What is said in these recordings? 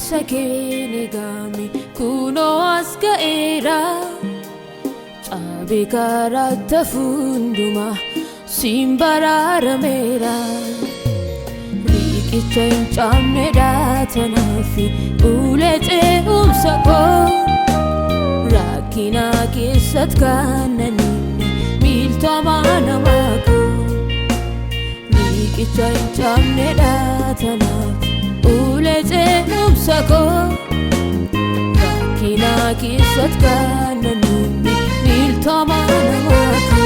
sakene gami kuno aska era chabe karata funduma simbarara mera riki chamne datanafi ulete umsako rakina kisat kanani milto mana mako riki chamne datanafi ulete umsako rakina kisat kanani milto mana mako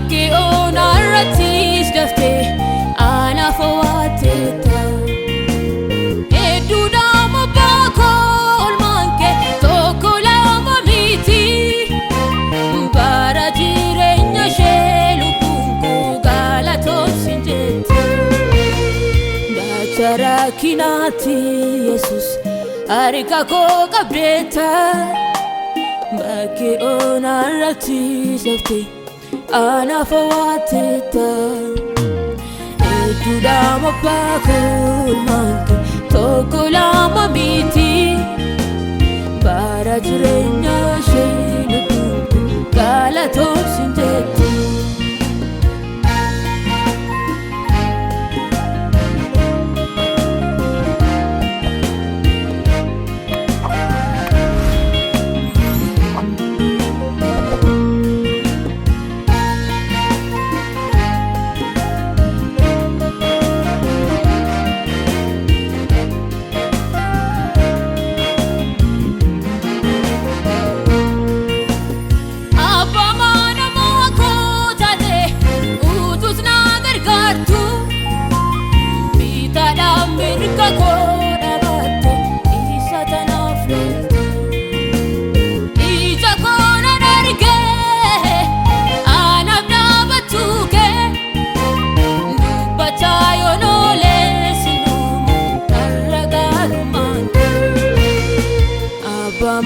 Ke onaratis dafte ana fawateta eduda mabako olmanke tokola mamiti para jirenya shelu kunku galato sinjeti dachara kinati Jesus arika ko kabreta ke onaratis dafte ana fawateta eduda mapakul manke tokola mamiti para jirenya shelu galato sinjeti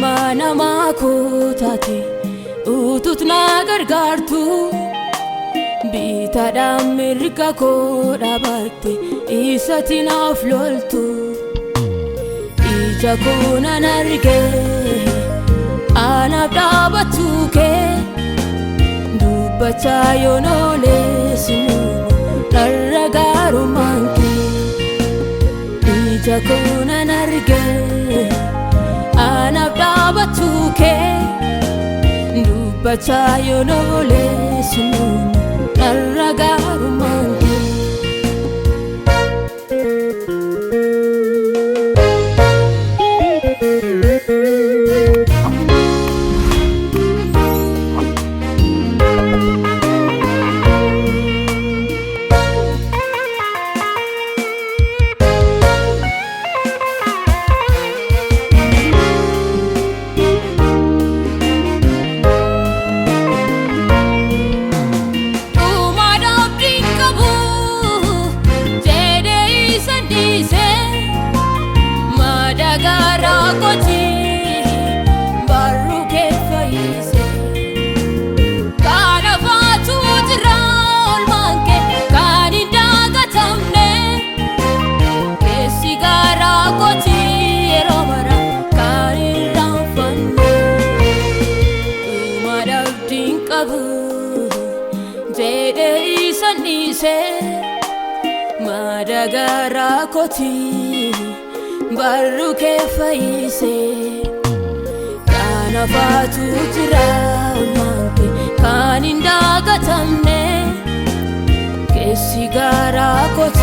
mana mako tate utut nagargartu bita damirka ko dabate isatin afloltu ija kona narge ana dabatuke dubacha yonole sinu naragaru manki ija kona narge ana dabatuke dubacha yonole sinu naragaru manki Madagara koti baru ke faise kana fatu tira manke kaninda gatamne ke sigara koti